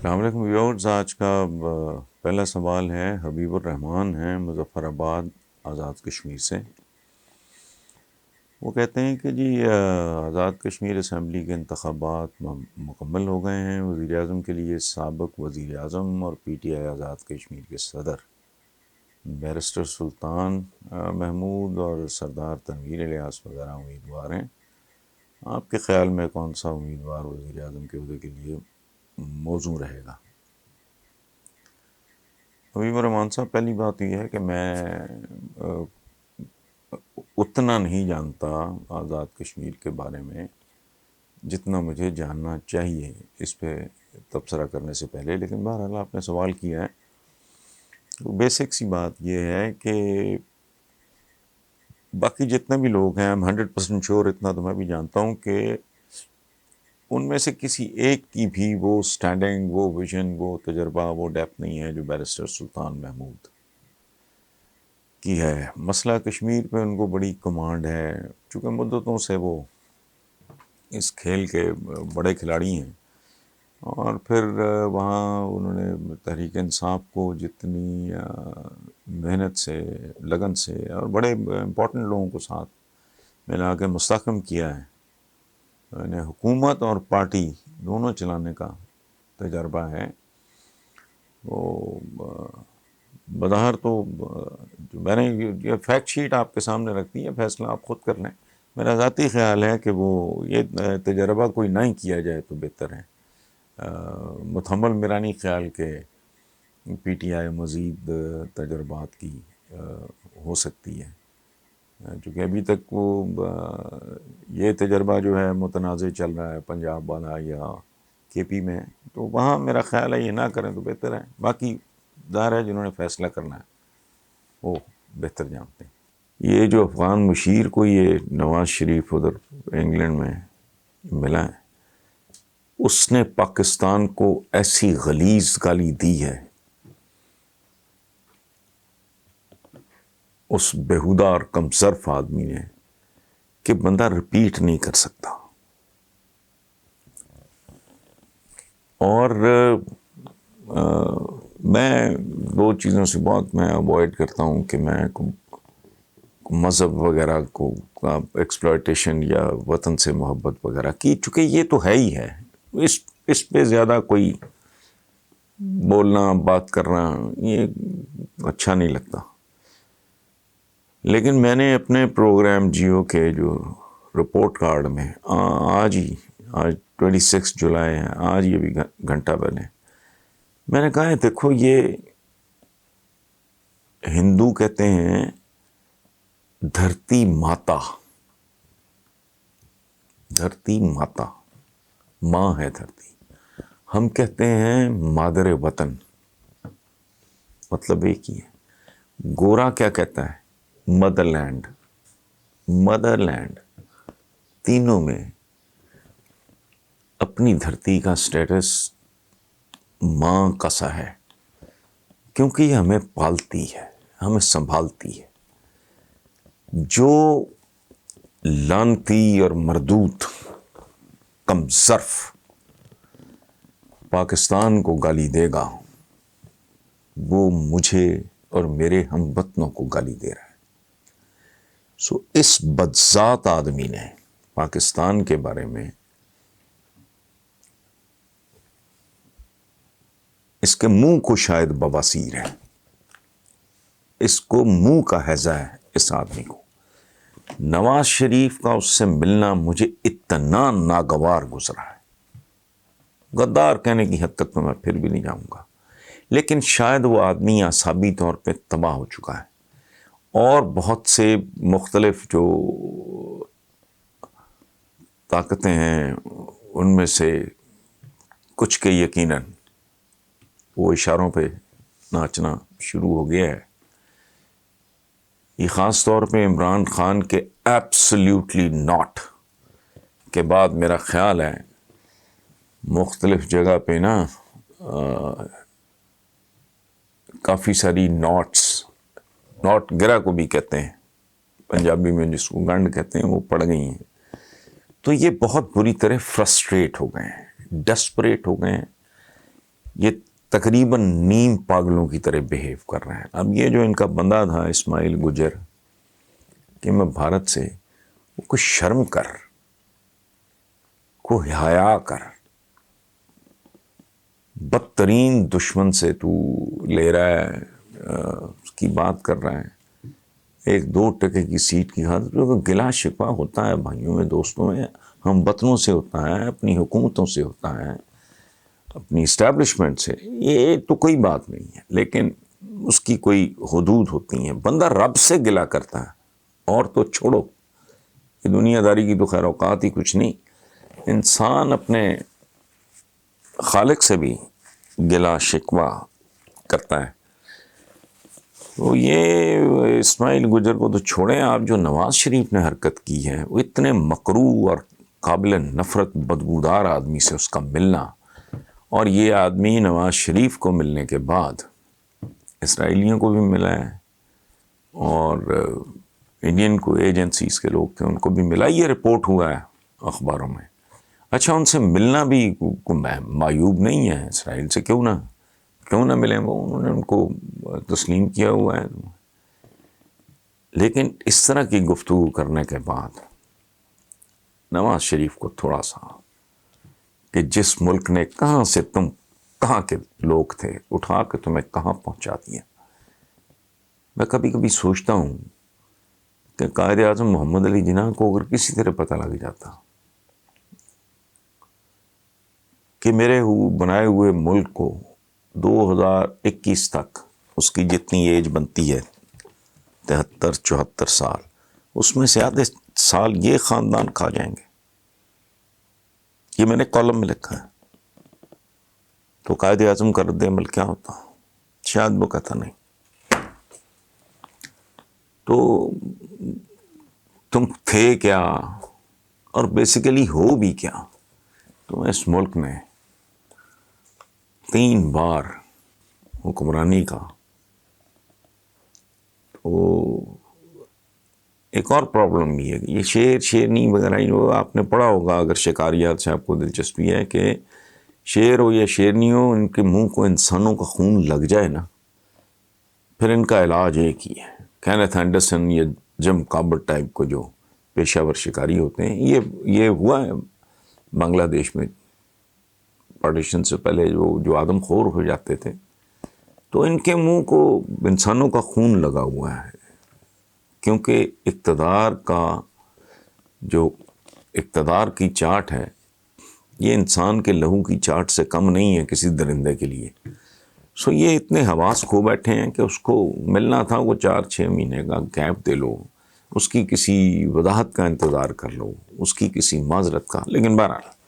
السلام علیکم ویورز، آج کا پہلا سوال ہے، حبیب الرحمان ہیں مظفر آباد آزاد کشمیر سے۔ وہ کہتے ہیں کہ جی آزاد کشمیر اسمبلی کے انتخابات مکمل ہو گئے ہیں۔ وزیر اعظم کے لیے سابق وزیر اعظم اور P T I Azad Kashmir کے صدر بیرسٹر سلطان محمود اور سردار تنویر الیاس وغیرہ امیدوار ہیں۔ آپ کے خیال میں کون سا امیدوار وزیر اعظم کے عہدے کے لیے موزوں رہے گا؟ حبیب الرحمان صاحب، پہلی بات یہ ہے کہ میں اتنا نہیں جانتا آزاد کشمیر کے بارے میں جتنا مجھے جاننا چاہیے اس پہ تبصرہ کرنے سے پہلے، لیکن بہرحال آپ نے سوال کیا ہے تو بیسک سی بات یہ ہے کہ باقی جتنے بھی لوگ ہیں، 100% شور اتنا تو میں بھی جانتا ہوں کہ ان میں سے کسی ایک کی بھی وہ سٹینڈنگ، وہ ویژن، وہ تجربہ، وہ ڈیپتھ نہیں ہے جو بیرسٹر سلطان محمود کی ہے۔ مسئلہ کشمیر پہ ان کو بڑی کمانڈ ہے، چونکہ مدتوں سے وہ اس کھیل کے بڑے کھلاڑی ہیں، اور پھر وہاں انہوں نے تحریک انصاف کو جتنی محنت سے، لگن سے اور بڑے امپورٹنٹ لوگوں کو ساتھ ملا کے مستحکم کیا ہے۔ انہیں حکومت اور پارٹی دونوں چلانے کا تجربہ ہے۔ وہ بظاہر تو جو میں نے یہ فیکٹ شیٹ آپ کے سامنے رکھتی ہے، فیصلہ آپ خود کر لیں۔ میرا ذاتی خیال ہے کہ وہ یہ تجربہ کوئی نہ ہی کیا جائے تو بہتر ہے۔ متحمل میرا نہیں خیال کہ پی ٹی آئی مزید تجربات کی ہو سکتی ہے، چونکہ ابھی تک وہ یہ تجربہ جو ہے متنازع چل رہا ہے پنجاب والا یا کے پی میں، تو وہاں میرا خیال ہے یہ نہ کریں تو بہتر ہے۔ باقی ظاہر ہے جنہوں نے فیصلہ کرنا ہے وہ بہتر جانتے ہیں۔ یہ جو افغان مشیر کو یہ نواز شریف ادھر انگلینڈ میں ملا ہے، اس نے پاکستان کو ایسی غلیظ گالی دی ہے، اس بےہودہ اور کمصرف آدمی نے، کہ بندہ رپیٹ نہیں کر سکتا۔ اور میں دو چیزوں سے بہت میں اوائڈ کرتا ہوں کہ میں مذہب وغیرہ کو ایکسپلائٹیشن یا وطن سے محبت وغیرہ کی، چونکہ یہ تو ہے ہی ہے، اس پہ زیادہ کوئی بولنا، بات کرنا یہ اچھا نہیں لگتا۔ لیکن میں نے اپنے پروگرام جیو کے جو رپورٹ کارڈ میں آج 26 جولائی ہے، آج یہ بھی گھنٹہ پہلے میں نے کہا ہے، دیکھو یہ ہندو کہتے ہیں دھرتی ماتا، دھرتی ماتا، ماں ہے دھرتی۔ ہم کہتے ہیں مادر وطن، مطلب ایک ہی ہے۔ گورا کیا کہتا ہے؟ Motherland, motherland. تینوں میں اپنی دھرتی کا سٹیٹس ماں کا سا ہے، کیونکہ یہ ہمیں پالتی ہے، ہمیں سنبھالتی ہے۔ جو لانتی اور مردود کمصرف پاکستان کو گالی دے گا، وہ مجھے اور میرے ہم وطنوں کو گالی دے رہا ہے۔ اس بدذات آدمی نے پاکستان کے بارے میں، اس کے منہ کو شاید بواسیر ہے، اس کو منہ کا ہیضہ ہے اس آدمی کو۔ نواز شریف کا اس سے ملنا مجھے اتنا ناگوار گزرا ہے، غدار کہنے کی حد تک تو میں پھر بھی نہیں جاؤں گا، لیکن شاید وہ آدمی اعصابی طور پہ تباہ ہو چکا ہے، اور بہت سے مختلف جو طاقتیں ہیں ان میں سے کچھ کے یقیناً وہ اشاروں پہ ناچنا شروع ہو گیا ہے۔ یہ خاص طور پہ عمران خان کے ایبسلیوٹلی ناٹ کے بعد میرا خیال ہے مختلف جگہ پہ نا کافی ساری ناٹ گرا کو بھی کہتے ہیں پنجابی میں، جس کو گنڈ کہتے ہیں، وہ پڑ گئی ہیں۔ تو یہ بہت بری طرح فرسٹریٹ ہو گئے ہیں، ڈسپریٹ ہو گئے ہیں۔ یہ تقریباً نیم پاگلوں کی طرح بیہیو کر رہے ہیں. اب یہ جو ان کا بندہ تھا اسماعیل گجر کہ میں بھارت سے، وہ کوئی شرم کر، کوئی حیا کر، بدترین دشمن سے تو لے رہا ہے، اس کی بات کر رہا ہے 1-2% کی سیٹ کی خاطر. جو گلا شکوہ ہوتا ہے بھائیوں میں، دوستوں میں، ہم وطنوں سے ہوتا ہے، اپنی حکومتوں سے ہوتا ہے، اپنی اسٹیبلشمنٹ سے، یہ تو کوئی بات نہیں ہے، لیکن اس کی کوئی حدود ہوتی ہیں. بندہ رب سے گلا کرتا ہے، اور تو چھوڑو، یہ دنیا داری کی تو خیر اوقات ہی کچھ نہیں. انسان اپنے خالق سے بھی گلا شکوہ کرتا ہے. تو یہ اسماعیل گجر کو تو چھوڑیں، آپ جو نواز شریف نے حرکت کی ہے، وہ اتنے مکروہ اور قابل نفرت بدبودار آدمی سے اس کا ملنا، اور یہ آدمی نواز شریف کو ملنے کے بعد اسرائیلیوں کو بھی ملا ہے، اور انڈین کو ایجنسیز کے لوگ تھے ان کو بھی ملا. یہ رپورٹ ہوا ہے اخباروں میں. اچھا، ان سے ملنا بھی معیوب نہیں ہے. اسرائیل سے کیوں نہ ملیں، وہ انہوں نے ان کو تسلیم کیا ہوا ہے. لیکن اس طرح کی گفتگو کرنے کے بعد نواز شریف کو تھوڑا سا، کہ جس ملک نے کہاں کے لوگ تھے، اٹھا کے تمہیں کہاں پہنچا دیا. میں کبھی کبھی سوچتا ہوں کہ قائد اعظم محمد علی جناح کو اگر کسی طرح پتہ لگ جاتا کہ میرے بنائے ہوئے ملک کو 2021 تک اس کی جتنی ایج بنتی ہے 73-74 سال، اس میں سے آدھے سال یہ خاندان کھا جائیں گے، یہ میں نے کالم میں لکھا ہے، تو قائد اعظم کا رد عمل کیا ہوتا؟ شاید وہ کہتا نہیں. تو تم تھے کیا، اور بیسیکلی ہو بھی کیا؟ تو اس ملک میں 3 بار حکمرانی کا. تو ایک اور پرابلم بھی ہے کہ یہ شیرنی وغیرہ آپ نے پڑھا ہوگا، اگر شکاریات سے آپ کو دلچسپی ہے، کہ شیر ہو یا شیرنی ہو، ان کے منہ کو انسانوں کا خون لگ جائے نا، پھر ان کا علاج ایک ہی ہے. کینتھ اینڈرسن یا جم کابٹ ٹائپ کو جو پیشہ ور شکاری ہوتے ہیں، یہ ہوا ہے بنگلہ دیش میں پارٹیشن سے پہلے، جو آدم خور ہو جاتے تھے، تو ان کے منہ کو انسانوں کا خون لگا ہوا ہے. کیونکہ اقتدار کی چاٹ ہے، یہ انسان کے لہو کی چاٹ سے کم نہیں ہے کسی درندے کے لیے. سو یہ اتنے حواس کھو بیٹھے ہیں کہ اس کو ملنا تھا، وہ 4-6 مہینے کا گیپ دے لو، اس کی کسی وضاحت کا انتظار کر لو، اس کی کسی معذرت کا. لیکن بہرحال